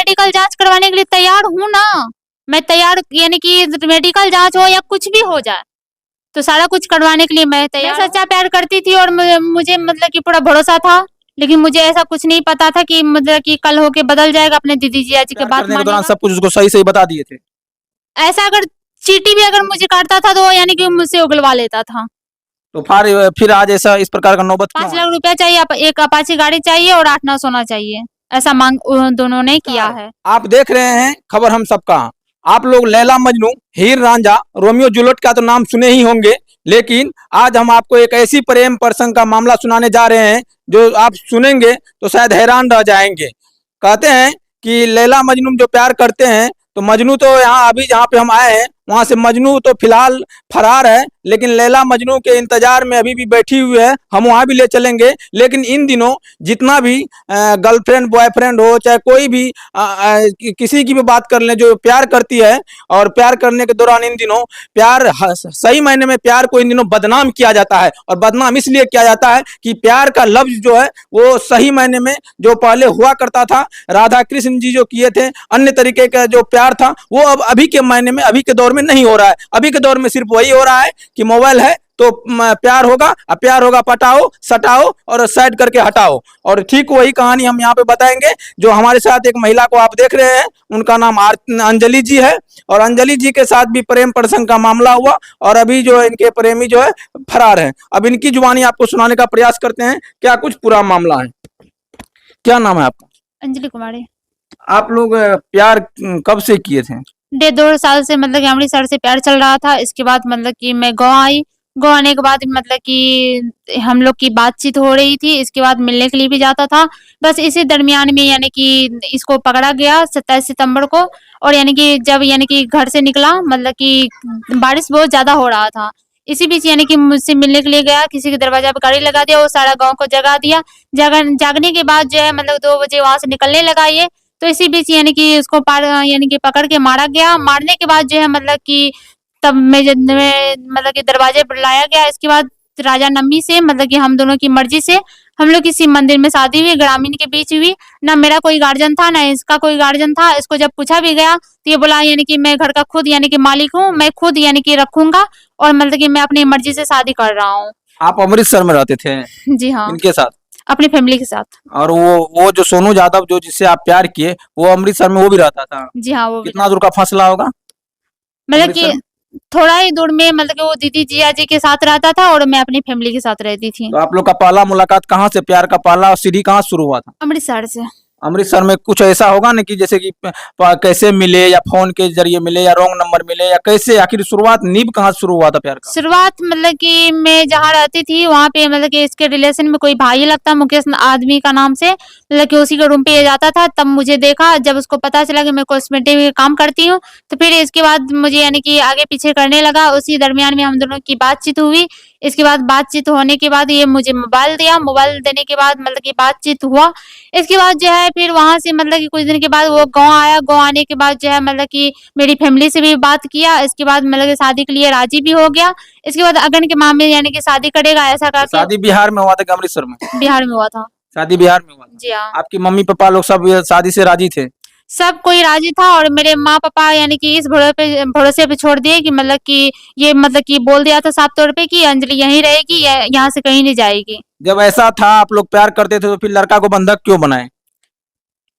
Medical जांच करवाने के लिए तैयार हूँ ना, मैं तैयार, यानी कि मेडिकल जांच हो या कुछ भी हो जाए तो सारा कुछ करवाने के लिए मैं तैयार। मैं सच्चा प्यार करती थी और मुझे मतलब कि पूरा भरोसा था, लेकिन मुझे ऐसा कुछ नहीं पता था कि मतलब कि कल होके बदल जाएगा, अपने दीदी जिया जी के बात करने के दौरान मानेगा। सब कुछ उसको सही सही बता दिए थे? ऐसा अगर चीटी भी अगर मुझे काटता था तो यानी कि मुझसे उगलवा लेता था। तो फिर आज ऐसा इस प्रकार का नौबत क्यों 5 आया? लाख रुपया चाहिए, एक अपाची गाड़ी चाहिए और 8-9 सोना चाहिए, ऐसा मांग उन दोनों ने किया है। आप देख रहे हैं खबर हम सबका। आप लोग लैला मजनू, हीर रांझा, रोमियो जूलियट का तो नाम सुने ही होंगे, लेकिन आज हम आपको एक ऐसी प्रेम प्रसंग का मामला सुनाने जा रहे हैं जो आप सुनेंगे तो शायद हैरान रह जाएंगे। कहते हैं कि लैला मजनू जो प्यार करते हैं, तो मजनू तो यहाँ अभी जहाँ पे हम आए हैं वहां से मजनू तो फिलहाल फरार है, लेकिन लैला मजनू के इंतजार में अभी भी बैठी हुई है। हम वहां भी ले चलेंगे। लेकिन इन दिनों जितना भी गर्लफ्रेंड बॉयफ्रेंड हो, चाहे कोई भी किसी की भी बात कर लें, जो प्यार करती है और प्यार करने के दौरान इन दिनों प्यार, सही मायने में प्यार को इन दिनों बदनाम किया जाता है। और बदनाम इसलिए किया जाता है कि प्यार का लफ्ज जो है वो सही मायने में जो पहले हुआ करता था, राधा कृष्ण जी जो किए थे, अन्य तरीके का जो प्यार था, वो अब अभी के मायने में, अभी के दौर में नहीं हो रहा है। अभी के दौर में सिर्फ वही हो रहा है कि मोबाइल है तो प्यार होगा, और प्यार होगा पटाओ सटाओ और साइड करके हटाओ। और ठीक वही कहानी हम यहाँ पे बताएंगे। जो हमारे साथ एक महिला को आप देख रहे हैं, उनका नाम अंजलि जी है, और अंजलि जी के साथ भी प्रेम प्रसंग का मामला हुआ, और अभी जो है इनके प्रेमी जो है फरार है। अब इनकी जुबानी आपको सुनाने का प्रयास करते हैं क्या कुछ पूरा मामला है। क्या नाम है आपका? अंजलि कुमारी। आप लोग प्यार कब से किए थे? 1.5 साल से मतलब कि अमृतसर से प्यार चल रहा था। इसके बाद मतलब कि मैं गाँव आई, गाँव आने के बाद मतलब कि हम लोग की बातचीत हो रही थी। इसके बाद मिलने के लिए भी जाता था। बस इसी दरमियान में यानी कि इसको पकड़ा गया 27 सितंबर को, और यानी कि जब यानी कि घर से निकला, मतलब कि बारिश बहुत ज्यादा हो रहा था। इसी बीच यानी कि मुझसे मिलने के लिए गया, किसी के दरवाजा पे गाड़ी लगा दिया, वो सारा गाँव को जगा दिया। जागने के बाद जो है मतलब 2 बजे वहां से निकलने लगा ये। तो इसी बीच यानी कि उसको यानी कि पकड़ के मारा गया। मारने के बाद जो है मतलब कि तब मैं मतलब कि दरवाजे पर लाया गया। इसके बाद राजा नम्मी से मतलब कि हम दोनों की मर्जी से हम लोग किसी मंदिर में शादी हुई, ग्रामीण के बीच हुई। ना मेरा कोई गार्जियन था, ना इसका कोई गार्जियन था। इसको जब पूछा भी गया तो ये बोला यानी कि मैं घर का खुद यानी कि मालिक हूँ, मैं खुद यानी कि रखूंगा, और मतलब कि मैं अपनी मर्जी से शादी कर रहा हूँ। आप अमृतसर में रहते थे? जी हाँ, इनके साथ? अपनी फैमिली के साथ। और वो जो सोनू यादव जो जिससे आप प्यार किए, वो अमृतसर में वो भी रहता था? जी हाँ, वो भी कितना दूर का फासला होगा मतलब कि अमृतसर? थोड़ा ही दूर में, मतलब कि वो दीदी जिया जी के साथ रहता था और मैं अपनी फैमिली के साथ रहती थी। तो आप लोग का पहला मुलाकात कहाँ से, प्यार का पहला सीढ़ी कहाँ शुरू हुआ था? अमृतसर से। अमृतसर में कुछ ऐसा होगा ना कि जैसे कि कैसे मिले, या फोन के जरिए मिले, या रॉन्ग नंबर मिले, या कैसे, आखिर शुरुआत नींव कहाँ से शुरू हुआ था प्यार का? शुरुआत मतलब कि मैं जहाँ रहती थी वहाँ पे मतलब कि इसके रिलेशन में कोई भाई लगता, मुकेश आदमी का नाम से, मतलब कि उसी के रूम पे ये जाता था। तब मुझे देखा, जब उसको पता चला कि मैं कॉस्मेटिक में काम करती हूँ, तो फिर इसके बाद मुझे यानी कि आगे पीछे करने लगा। उसी दरमियान में हम दोनों की बातचीत हुई। इसके बाद बातचीत होने के बाद ये मुझे मोबाइल दिया। मोबाइल देने के बाद मतलब कि बातचीत हुआ। इसके बाद जो है फिर वहां से मतलब कि कुछ दिन के बाद वो गाँव आया। गाँव आने के बाद जो है मतलब कि मेरी फैमिली से भी बात किया। इसके बाद मतलब कि शादी के लिए राजी भी हो गया। इसके बाद अगन के मामले यानी कि शादी करेगा ऐसा कहा कि। शादी बिहार में हुआ था कि अमृतसर में? बिहार में हुआ था। शादी बिहार में हुआ था। जी हाँ, आपकी मम्मी पापा लोग सब शादी से राजी थे? सब कोई राजी था। और मेरे माँ पापा यानी कि इस भरोसे पे छोड़ दिए कि मतलब कि ये मतलब कि बोल दिया था साफ तौर पे कि अंजलि यहीं रहेगी, यहाँ से कहीं नहीं जाएगी। जब ऐसा था, आप लोग प्यार करते थे, तो फिर लड़का को बंधक क्यों बनाए?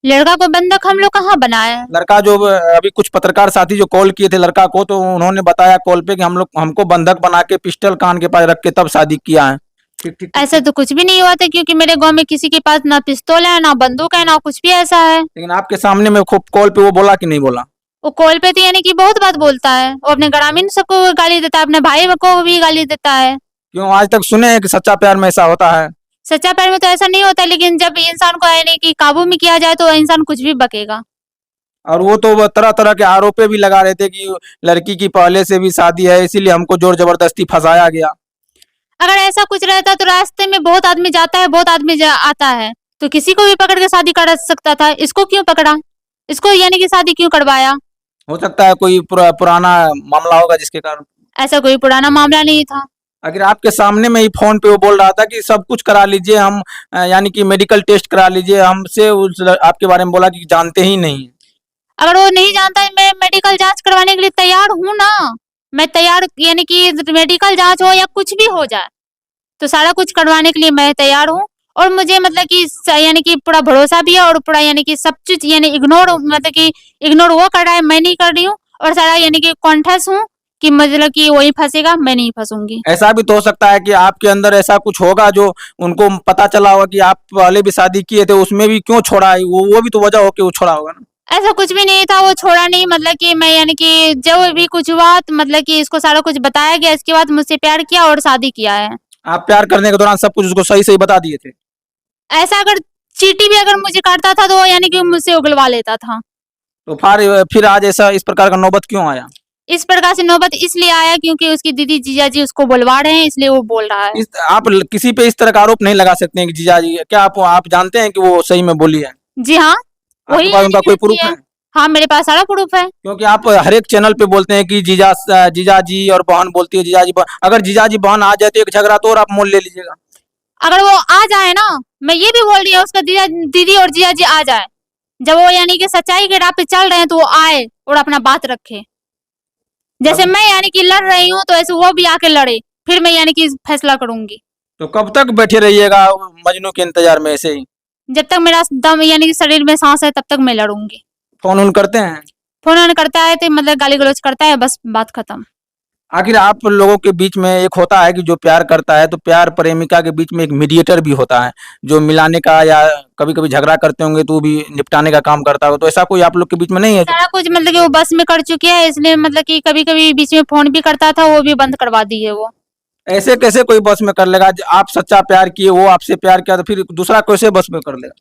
लड़का को बंधक हम लोग कहाँ बनाए? लड़का जो अभी कुछ पत्रकार साथी जो कॉल किए थे लड़का को, तो उन्होंने बताया कॉल पे कि हमको बंधक बना के पिस्टल कान के पास रख के तब शादी किया है। ठीक ठीक। ऐसा तो कुछ भी नहीं हुआ था, क्योंकि मेरे गांव में किसी के पास ना पिस्तौल है, ना बंदूक है, ना कुछ भी ऐसा है। लेकिन आपके सामने में खूब कॉल पे वो बोला कि नहीं बोला? वो कॉल पे तो यानी कि बहुत बात बोलता है। वो अपने ग्रामीण सबको गाली देता है, अपने भाई को भी गाली देता है। क्यों, आज तक सुने हैं कि सच्चा प्यार में ऐसा होता है? सच्चा प्यार में तो ऐसा नहीं होता, लेकिन जब इंसान को यानी कि काबू में किया जाए तो इंसान कुछ भी बकेगा। और वो तो तरह तरह के आरोप भी लगा रहे थे कि लड़की की पहले से भी शादी है, इसीलिए हमको जोर जबरदस्ती फंसाया गया। अगर ऐसा कुछ रहता तो रास्ते में बहुत आदमी जाता है, बहुत आदमी आता है, तो किसी को भी पकड़ के शादी कर सकता था। इसको क्यों पकड़ा? इसको यानी कि शादी क्यों करवाया? हो सकता है कोई पुराना मामला होगा जिसके कारण। ऐसा कोई पुराना मामला नहीं था। अगर आपके सामने में ही फोन पे वो बोल रहा था कि सब कुछ करा लीजिए, हम यानी कि मेडिकल टेस्ट करा लीजिए, हमसे आपके बारे में बोला कि जानते ही नहीं। अगर वो नहीं जानता है, मैं मेडिकल जांच करवाने के लिए तैयार हूँ ना। मैं तैयार, यानी कि मेडिकल जांच हो या कुछ भी हो जाए, तो सारा कुछ करवाने के लिए मैं तैयार हूँ। और मुझे मतलब कि यानी कि पूरा भरोसा भी है, और पूरा यानी कि सब चीज यानी इग्नोर, मतलब कि इग्नोर वो कर रहा है, मैं नहीं कर रही हूँ। और सारा यानी कि कॉन्शियस हूँ कि मतलब कि वही फंसेगा, मैं नहीं फंसूंगी। ऐसा भी तो हो सकता है कि आपके अंदर ऐसा कुछ होगा जो उनको पता चला होगा कि आप पहले भी शादी किए थे, उसमें भी क्यों छोड़ा है, वो भी तो वजह हो कि वो छोड़ा होगा ना। ऐसा कुछ भी नहीं था, वो छोड़ा नहीं। मतलब कि मैं यानी कि जब भी कुछ हुआ तो मतलब कि इसको सारा कुछ बताया गया, इसके बाद मुझसे प्यार किया और शादी किया है। आप प्यार करने के दौरान सब कुछ उसको सही सही बता दिए थे? ऐसा अगर चीटी भी अगर मुझे काटता था तो वो यानी कि मुझसे उगलवा लेता था। तो फिर आज ऐसा इस प्रकार का नौबत क्यों आया? इस प्रकार से नौबत इसलिए आया क्योंकि उसकी दीदी जीजाजी उसको बुलवा रहे हैं, इसलिए वो बोल रहा है। आप किसी पे इस तरह का आरोप नहीं लगा सकते हैं कि जीजा जी, क्या आप जानते हैं कि वो सही में बोली है? जी हाँ, आपके वही पास यानी उनका कि कोई लड़की प्रूफ है। है? हाँ, मेरे पास सारा प्रूफ है। क्योंकि आप हर एक चैनल पे बोलते हैं कि जीजा जी और बहन बोलती है जीजा जी बहन। अगर जीजा जी बहन आ जाए तो एक झगड़ा तो और आप मोल ले लीजिएगा। अगर वो आ जाए ना, मैं ये भी बोल रही हूँ उसका दीदी और जीजाजी आ जाए, जब वो यानी कि सच्चाई के राह पे चल रहे हैं तो वो आए और अपना बात रखे। जैसे कब मैं यानी कि लड़ रही हूँ तो ऐसे वो भी आके लड़े, फिर मैं यानी कि फैसला करूंगी। तो कब तक बैठे रहिएगा मजनू के इंतजार में ऐसे ही? जब तक मेरा दम यानी कि शरीर में सांस है तब तक मैं लड़ूंगी। फोन उन करते हैं? फोन ऑन करता है तो मतलब गाली गलौज करता है, बस बात खत्म। आखिर आप लोगों के बीच में एक होता है कि जो प्यार करता है तो प्यार प्रेमिका के बीच में एक मीडिएटर भी होता है, जो मिलाने का या कभी कभी झगड़ा करते होंगे तो भी निपटाने का काम करता होगा। तो ऐसा कोई आप लोग के बीच में नहीं है जो? सारा कुछ मतलब कि वो बस में कर चुकी है, इसलिए मतलब कि कभी कभी बीच में फोन भी करता था, वो भी बंद करवा दी है वो। ऐसे कैसे कोई बस में कर लेगा? आप सच्चा प्यार किए, वो आपसे प्यार किया, तो फिर दूसरा कैसे बस में कर लेगा?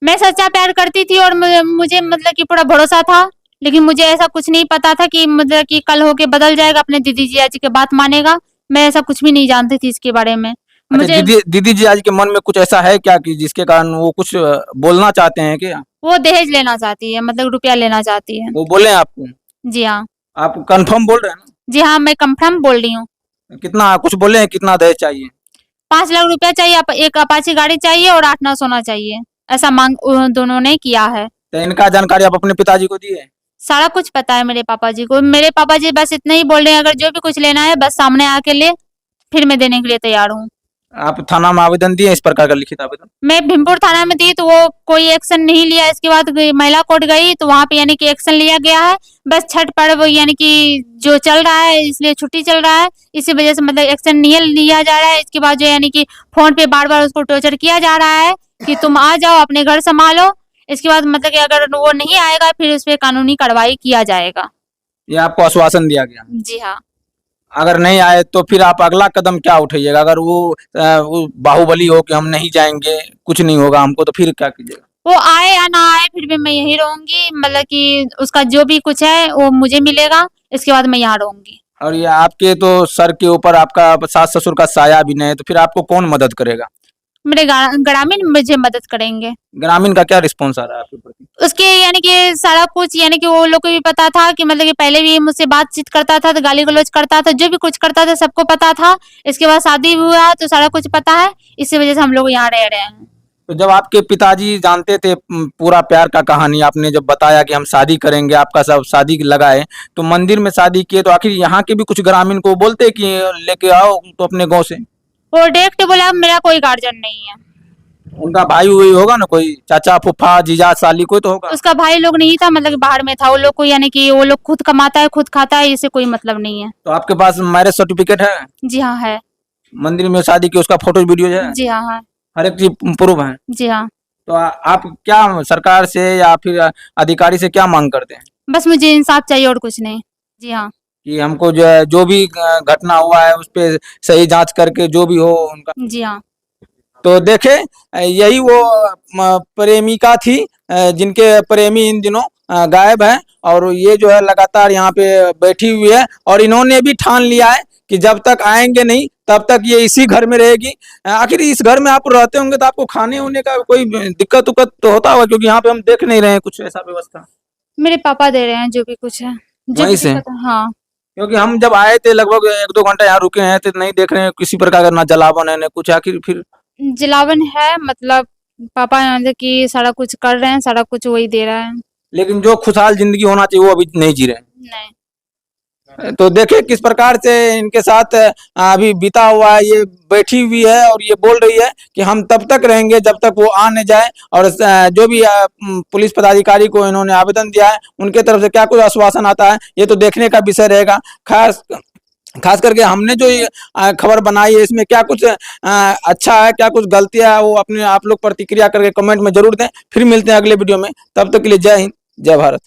मैं सच्चा प्यार करती थी और मुझे मतलब कि पूरा भरोसा था, लेकिन मुझे ऐसा कुछ नहीं पता था कि मतलब कि कल होके बदल जाएगा, अपने दीदी जी जी की बात मानेगा। मैं ऐसा कुछ भी नहीं जानती थी इसके बारे में। अच्छा, मुझे दीदी जी आज के मन में कुछ ऐसा है क्या कि जिसके कारण वो कुछ बोलना चाहते हैं क्या? वो दहेज लेना चाहती है, मतलब रुपया लेना चाहती है। वो बोले आपको? जी हाँ। आप कंफर्म बोल रहे हैं जी हाँ, मैं कंफर्म बोल रही हूँ। ना? कितना कुछ बोले हैं, कितना दहेज चाहिए? 5 लाख रुपया चाहिए, एक अपाची गाड़ी चाहिए और 8 ना सोना चाहिए। ऐसा मांग दोनों ने किया है। तो इनका जानकारी आप अपने पिताजी को दिए? सारा कुछ पता है मेरे पापा जी को। मेरे पापा जी बस इतना ही बोल रहे हैं, अगर जो भी कुछ लेना है बस सामने आके ले, फिर मैं देने के लिए तैयार हूँ। आप थाना में आवेदन दिए इस प्रकार का लिखित आवेदन? मैं भीमपुर थाना में दी तो वो कोई एक्शन नहीं लिया। इसके बाद महिला कोर्ट गई तो वहां पे यानी कि एक्शन लिया गया है। बस छठ पर्व यानी कि जो चल रहा है, इसलिए छुट्टी चल रहा है, इसी वजह से मतलब एक्शन नहीं लिया जा रहा है। इसके बाद जो यानी कि फोन पे बार बार उसको टॉर्चर किया जा रहा है कि तुम आ जाओ, अपने घर संभालो। इसके बाद मतलब कि अगर वो नहीं आएगा फिर उस पर कानूनी कार्रवाई किया जाएगा। ये आपको आश्वासन दिया गया? जी हाँ। अगर नहीं आए तो फिर आप अगला कदम क्या उठाइएगा? अगर वो बाहुबली हो कि हम नहीं जाएंगे, कुछ नहीं होगा हमको, तो फिर क्या कीजिएगा? वो आए या ना आए फिर भी मैं यहीं रहूंगी, मतलब कि उसका जो भी कुछ है वो मुझे मिलेगा। इसके बाद मैं यहाँ रहूंगी। और ये आपके तो सर के ऊपर आपका सास ससुर का साया भी नहीं है, तो फिर आपको कौन मदद करेगा? मेरे ग्रामीण मुझे मदद करेंगे। ग्रामीण का क्या रिस्पॉन्स आ रहा है आपके प्रति? उसके यानी कि सारा कुछ यानी कि वो लोग को भी पता था कि मतलब कि पहले भी मुझसे बातचीत करता था, तो गाली गलौज करता था, जो भी कुछ करता था सबको पता था। इसके बाद शादी हुआ तो सारा कुछ पता है, इसी वजह से हम लोग यहाँ रह रहे हैं। तो जब आपके पिताजी जानते थे पूरा प्यार का कहानी, आपने जब बताया कि हम शादी करेंगे, आपका सब शादी लगाए, तो मंदिर में शादी किए, तो आखिर यहाँ के भी कुछ ग्रामीण को बोलते कि लेके आओ तो अपने गांव से? वो डायरेक्ट बोला मेरा कोई गार्जियन नहीं है। उनका भाई वही होगा ना, कोई चाचा फूफा जीजा साली कोई तो होगा। उसका भाई लोग नहीं था, मतलब कि बाहर में था। वो लोग को यानी कि वो लोग खुद कमाता है खुद खाता है, इससे कोई मतलब नहीं है। तो आपके पास मैरिज सर्टिफिकेट है? जी हाँ है। मंदिर में शादी की उसका फोटो वीडियो है? जी हाँ है। हर एक चीज प्रूफ है? जी हाँ। तो आप क्या सरकार से या फिर अधिकारी से क्या मांग करते हैं? बस मुझे इंसाफ चाहिए और कुछ नहीं। जी हाँ। कि हमको जो भी घटना हुआ है उस पे सही जांच करके जो भी हो उनका। जी हाँ। तो देखे, यही वो प्रेमिका थी जिनके प्रेमी इन दिनों गायब है, और ये जो है लगातार यहाँ पे बैठी हुई है, और इन्होंने भी ठान लिया है कि जब तक आएंगे नहीं तब तक ये इसी घर में रहेगी। आखिर इस घर में आप रहते होंगे तो आपको खाने होने का कोई दिक्कत उक्कत तो होता होगा, क्योंकि यहाँ पे हम देख नहीं रहे हैं कुछ ऐसा व्यवस्था। मेरे पापा दे रहे हैं जो भी कुछ है, जो वहीं भी से? दिक्कत है। हाँ। क्योंकि हम जब आए थे लगभग 1-2 घंटा यहाँ रुके हैं, तो नहीं देख रहे हैं किसी प्रकार का ना जलावन है ना कुछ। आखिर फिर जलावन है, मतलब पापा मतलब कि सारा कुछ कर रहे हैं, सारा कुछ वही दे रहा है। लेकिन जो खुशहाल जिंदगी होना चाहिए वो अभी नहीं जी रहे हैं। नहीं। तो देखिए किस प्रकार से इनके साथ अभी बीता हुआ है, ये बैठी हुई है और ये बोल रही है कि हम तब तक रहेंगे जब तक वो आ न जाए, और जो भी पुलिस पदाधिकारी को इन्होंने आवेदन दिया है उनके तरफ से क्या कुछ आश्वासन आता है ये तो देखने का विषय रहेगा। खास करके हमने जो ये खबर बनाई है इसमें क्या कुछ अच्छा है, क्या कुछ गलतियां है, वो अपने आप लोग प्रतिक्रिया करके कमेंट में जरूर दें। फिर मिलते हैं अगले वीडियो में, तब तक के लिए जय हिंद, जय भारत।